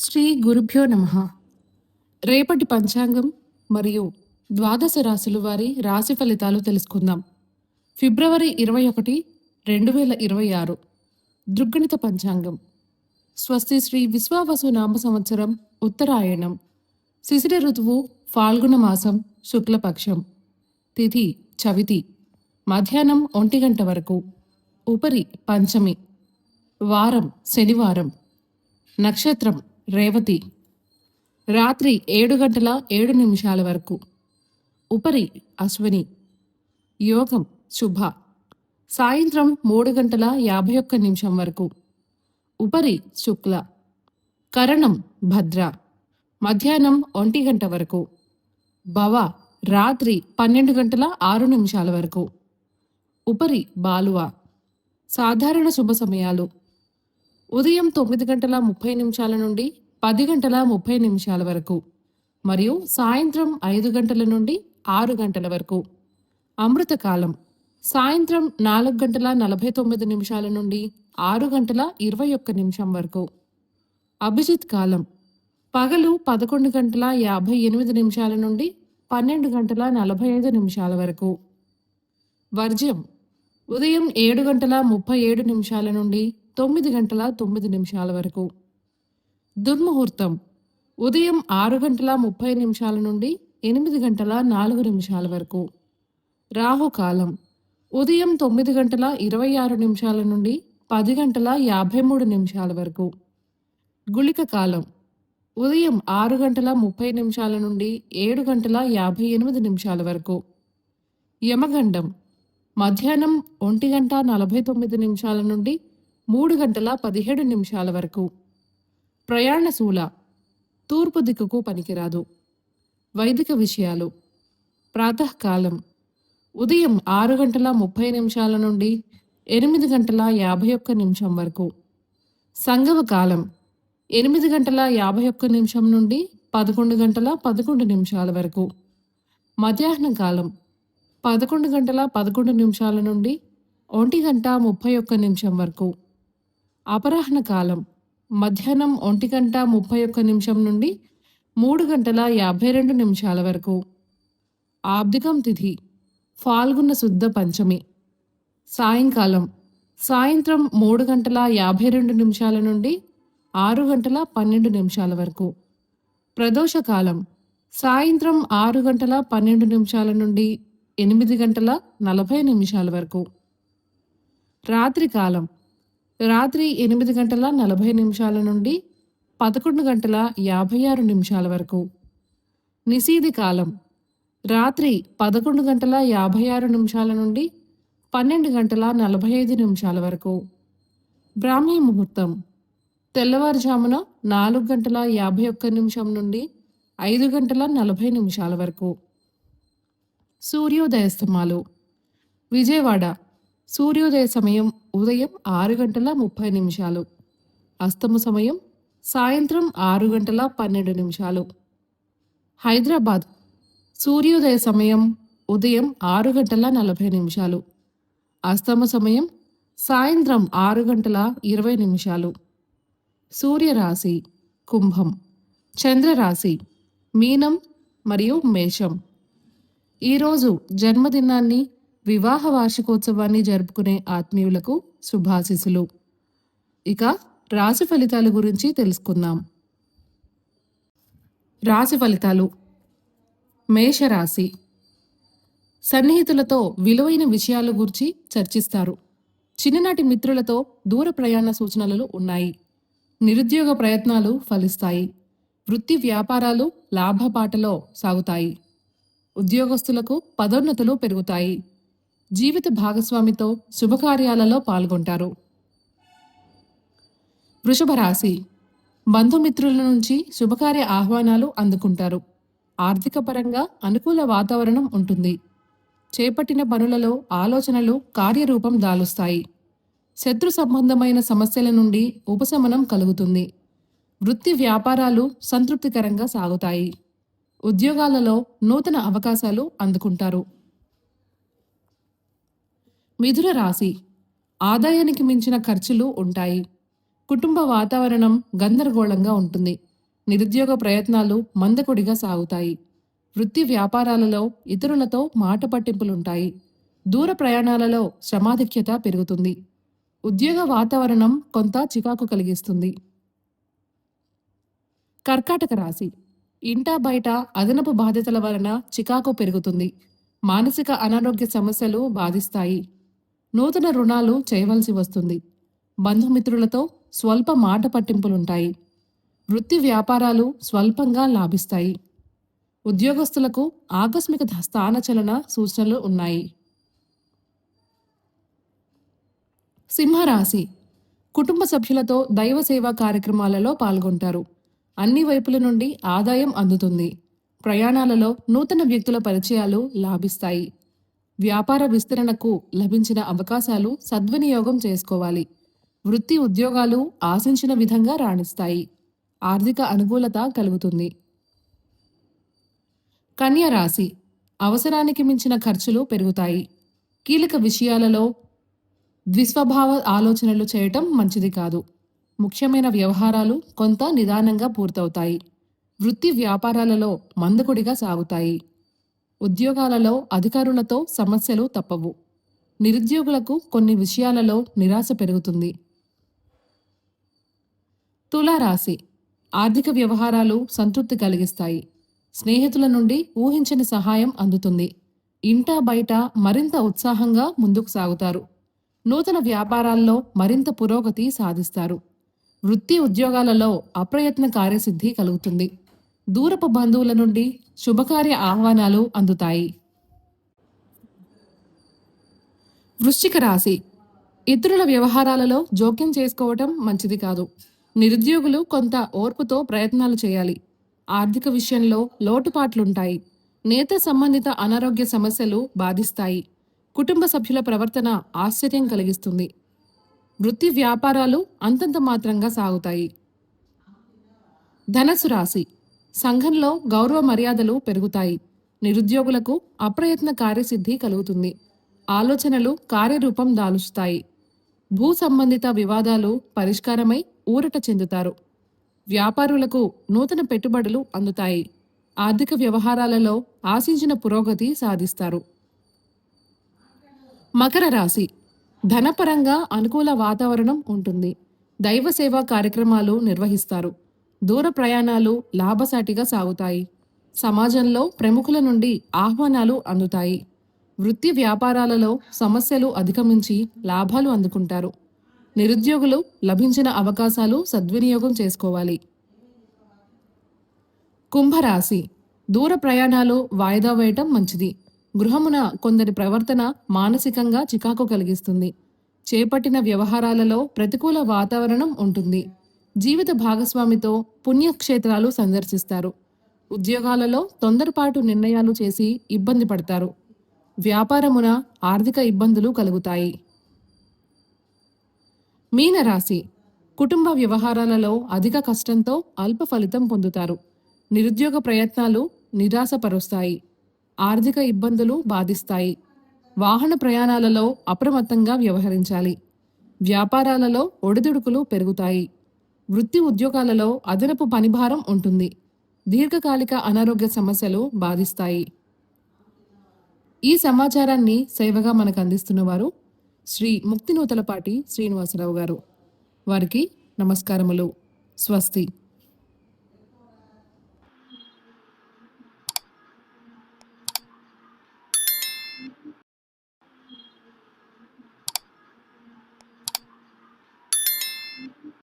శ్రీ గురుభ్యో నమః. రేపటి పంచాంగం మరియు ద్వాదశ రాశుల వారి రాశి ఫలితాలు తెలుసుకుందాం. ఫిబ్రవరి 21, 2026 దృగ్గణిత పంచాంగం. స్వస్తి శ్రీ విశ్వావసు నామ సంవత్సరం ఉత్తరాయణం. శిశిర ఋతువు ఫాల్గుణ మాసం శుక్లపక్షం. తిథి చవితి. మధ్యాహ్నం 1 గంట వరకు. ఉపరి పంచమి. వారం శనివారం. నక్షత్రం రేవతి. రాత్రి 7 గంటల 7 నిమిషాల వరకు. ఉపరి అశ్విని. యోగం శుభ. సాయంత్రం 3 గంటల 51 నిమిషం వరకు. ఉపరి శుక్ల. కరణం భద్ర. మధ్యాహ్నం 1 గంట వరకు. భవ రాత్రి 12 గంటల 6 నిమిషాల వరకు. ఉపరి బాలువ. సాధారణ శుభ సమయాలు ఉదయం 9 గంటల 30 నిమిషాల నుండి 10 గంటల 30 నిమిషాల వరకు మరియు సాయంత్రం 5 గంటల నుండి 6 గంటల వరకు. అమృతకాలం సాయంత్రం 4 గంటల 49 నిమిషాల నుండి 6 గంటల 21 నిమిషం వరకు. అభిజిత్ కాలం పగలు 11 గంటల 58 నిమిషాల నుండి 12 గంటల 45 నిమిషాల వరకు. వర్జ్యం ఉదయం 7 గంటల 37 నిమిషాల నుండి 9 గంటల 9 నిమిషాల వరకు. దుర్ముహూర్తం ఉదయం 6 గంటల 30 నిమిషాల నుండి 8 గంటల 4 నిమిషాల వరకు. రాహుకాలం ఉదయం 9 గంటల 26 నిమిషాల నుండి 10 గంటల 53 నిమిషాల వరకు. గుళిక కాలం ఉదయం 6 గంటల 30 నిమిషాల నుండి 7 గంటల 58 నిమిషాల వరకు. యమగండం మధ్యాహ్నం 1 గంట 49 నిమిషాల నుండి 3 గంటల 17 నిమిషాల వరకు. ప్రయాణశూల తూర్పు దిక్కుకు పనికిరాదు. వైదిక విషయాలు ప్రాతకాలం ఉదయం 6 గంటల 30 నిమిషాల నుండి 8 గంటల 51 నిమిషం వరకు. సంగమ కాలం 8 గంటల 51 నిమిషం నుండి 11 గంటల 11 నిమిషాల వరకు. మధ్యాహ్న కాలం 11 గంటల 11 నిమిషాల నుండి 1 గంట 31 నిమిషం వరకు. అపరాహ్న కాలం మధ్యాహ్నం 1 గంట 31 నిమిషం నుండి 3 గంటల 52 నిమిషాల వరకు. ఆబ్దికం తిథి ఫాల్గుణ శుద్ధ పంచమి. సాయంకాలం సాయంత్రం 3 గంటల 52 నిమిషాల నుండి 6 గంటల 12 నిమిషాల వరకు. ప్రదోషకాలం సాయంత్రం 6 గంటల 12 నిమిషాల నుండి 8 గంటల 40 నిమిషాల వరకు. రాత్రికాలం రాత్రి 8 గంటల 40 నిమిషాల నుండి 11 గంటల 56 నిమిషాల వరకు. నిశీది కాలం రాత్రి 11 గంటల 56 నిమిషాల నుండి 12 గంటల 45 నిమిషాల వరకు. బ్రాహ్మీ ముహూర్తం తెల్లవారుజామున 4 గంటల 51 నిమిషం నుండి 5 గంటల 40 నిమిషాల వరకు. సూర్యోదయస్తమాలు విజయవాడ సూర్యోదయ సమయం ఉదయం 6 గంటల 30 నిమిషాలు. అస్తమ సమయం సాయంత్రం 6 గంటల 12 నిమిషాలు. హైదరాబాద్ సూర్యోదయ సమయం ఉదయం 6 గంటల 40 నిమిషాలు. అస్తమ సమయం సాయంత్రం 6 గంటల 20 నిమిషాలు. సూర్యరాశి కుంభం. చంద్రరాశి మీనం మరియు మేషం. ఈరోజు జన్మదినాన్ని వివాహ వార్షికోత్సవాన్ని జరుపుకునే ఆత్మీయులకు శుభాశీస్సులు. ఇక రాశి ఫలితాల గురించి తెలుసుకుందాం. రాశి ఫలితాలు. మేషరాశి సన్నిహితులతో విలువైన విషయాల గురించి చర్చిస్తారు. చిన్ననాటి మిత్రులతో దూర ప్రయాణ సూచనలు ఉన్నాయి. నిరుద్యోగ ప్రయత్నాలు ఫలిస్తాయి. వృత్తి వ్యాపారాలు లాభపాటలో సాగుతాయి. ఉద్యోగస్తులకు పదోన్నతులు పెరుగుతాయి. జీవిత భాగస్వామితో శుభకార్యాలలో పాల్గొంటారు. వృషభ రాశి బంధుమిత్రుల నుంచి శుభకార్య ఆహ్వానాలు అందుకుంటారు. ఆర్థిక పరంగా అనుకూల వాతావరణం ఉంటుంది. చేపట్టిన పనులలో ఆలోచనలు కార్యరూపం దాలుస్తాయి. శత్రు సంబంధమైన సమస్యల నుండి ఉపశమనం కలుగుతుంది. వృత్తి వ్యాపారాలు సంతృప్తికరంగా సాగుతాయి. ఉద్యోగాలలో నూతన అవకాశాలు అందుకుంటారు. మిథున రాశి ఆదాయానికి మించిన ఖర్చులు ఉంటాయి. కుటుంబ వాతావరణం గందరగోళంగా ఉంటుంది. నిరుద్యోగ ప్రయత్నాలు మందకొడిగా సాగుతాయి. వృత్తి వ్యాపారాలలో ఇతరులతో మాట పట్టింపులుంటాయి. దూర ప్రయాణాలలో శ్రమాధిక్యత పెరుగుతుంది. ఉద్యోగ వాతావరణం కొంత చికాకు కలిగిస్తుంది. కర్కాటక రాశి. ఇంటా బయట అదనపు బాధ్యతల వలన చికాకు పెరుగుతుంది. మానసిక అనారోగ్య సమస్యలు బాధిస్తాయి. నూతన రుణాలు చేయవలసి వస్తుంది. బంధుమిత్రులతో స్వల్ప మాట పట్టింపులుంటాయి. వృత్తి వ్యాపారాలు స్వల్పంగా లాభిస్తాయి. ఉద్యోగస్తులకు ఆకస్మిక స్థానచలన సూచనలు ఉన్నాయి. సింహరాశి. కుటుంబ సభ్యులతో దైవ సేవా కార్యక్రమాలలో పాల్గొంటారు. అన్ని వైపుల నుండి ఆదాయం అందుతుంది. ప్రయాణాలలో నూతన వ్యక్తుల పరిచయాలు లాభిస్తాయి. వ్యాపార విస్తరణకు లభించిన అవకాశాలు సద్వినియోగం చేసుకోవాలి. వృత్తి ఉద్యోగాలు ఆశించిన విధంగా రాణిస్తాయి. ఆర్థిక అనుకూలత కలుగుతుంది. కన్య రాశి. అవసరానికి మించిన ఖర్చులు పెరుగుతాయి. కీలక విషయాలలో ద్విస్వభావ ఆలోచనలు చేయటం మంచిది కాదు. ముఖ్యమైన వ్యవహారాలు కొంత నిదానంగా పూర్తవుతాయి. వృత్తి వ్యాపారాలలో మందకొడిగా సాగుతాయి. ఉద్యోగాలలో అధికారులతో సమస్యలు తప్పవు. నిరుద్యోగులకు కొన్ని విషయాలలో నిరాశ పెరుగుతుంది. తులారాశి. ఆర్థిక వ్యవహారాలు సంతృప్తి కలిగిస్తాయి. స్నేహితుల నుండి ఊహించని సహాయం అందుతుంది. ఇంటా బయట మరింత ఉత్సాహంగా ముందుకు సాగుతారు. నూతన వ్యాపారాల్లో మరింత పురోగతి సాధిస్తారు. వృత్తి ఉద్యోగాలలో అప్రయత్న కార్యసిద్ధి కలుగుతుంది. దూరపు బంధువుల నుండి శుభకార్య ఆహ్వానాలు అందుతాయి. వృశ్చిక రాశి. ఇతరుల వ్యవహారాలలో జోక్యం చేసుకోవటం మంచిది కాదు. నిరుద్యోగులు కొంత ఓర్పుతో ప్రయత్నాలు చేయాలి. ఆర్థిక విషయంలో లోటుపాట్లుంటాయి. నేత్ర సంబంధిత అనారోగ్య సమస్యలు బాధిస్తాయి. కుటుంబ సభ్యుల ప్రవర్తన ఆశ్చర్యం కలిగిస్తుంది. వృత్తి వ్యాపారాలు అంతంత మాత్రంగా సాగుతాయి. ధనస్సు రాశి. సంఘంలో గౌరవ మర్యాదలు పెరుగుతాయి. నిరుద్యోగులకు అప్రయత్న కార్యసిద్ధి కలుగుతుంది. ఆలోచనలు కార్యరూపం దాలుస్తాయి. భూ సంబంధిత వివాదాలు పరిష్కారమై ఊరట చెందుతారు. వ్యాపారులకు నూతన పెట్టుబడులు అందుతాయి. ఆర్థిక వ్యవహారాలలో ఆశించిన పురోగతి సాధిస్తారు. మకర రాశి. ధనపరంగా అనుకూల వాతావరణం ఉంటుంది. దైవ సేవా కార్యక్రమాలు నిర్వహిస్తారు. దూర ప్రయాణాలు లాభసాటిగా సాగుతాయి. సమాజంలో ప్రముఖుల నుండి ఆహ్వానాలు అందుతాయి. వృత్తి వ్యాపారాలలో సమస్యలు అధిగమించి లాభాలు అందుకుంటారు. నిరుద్యోగులు లభించిన అవకాశాలు సద్వినియోగం చేసుకోవాలి. కుంభరాశి. దూర ప్రయాణాలు వాయిదా వేయటం మంచిది. గృహమున కొందరి ప్రవర్తన మానసికంగా చికాకు కలిగిస్తుంది. చేపట్టిన వ్యవహారాలలో ప్రతికూల వాతావరణం ఉంటుంది. జీవిత భాగస్వామితో పుణ్యక్షేత్రాలు సందర్శిస్తారు. ఉద్యోగాలలో తొందరపాటు నిర్ణయాలు చేసి ఇబ్బంది పడతారు. వ్యాపారమున ఆర్థిక ఇబ్బందులు కలుగుతాయి. మీనరాశి. కుటుంబ వ్యవహారాలలో అధిక కష్టంతో అల్ప ఫలితం పొందుతారు. నిరుద్యోగ ప్రయత్నాలు నిరాశపరుస్తాయి. ఆర్థిక ఇబ్బందులు బాధిస్తాయి. వాహన ప్రయాణాలలో అప్రమత్తంగా వ్యవహరించాలి. వ్యాపారాలలో ఒడిదుడుకులు పెరుగుతాయి. వృత్తి ఉద్యోగాలలో అదనపు పనిభారం ఉంటుంది. దీర్ఘకాలిక అనారోగ్య సమస్యలు బాధిస్తాయి. ఈ సమాచారాన్ని సేవగా మనకు అందిస్తున్నవారు శ్రీ ముక్తినూతలపాటి శ్రీనివాసరావు గారు. వారికి నమస్కారములు. స్వస్తి.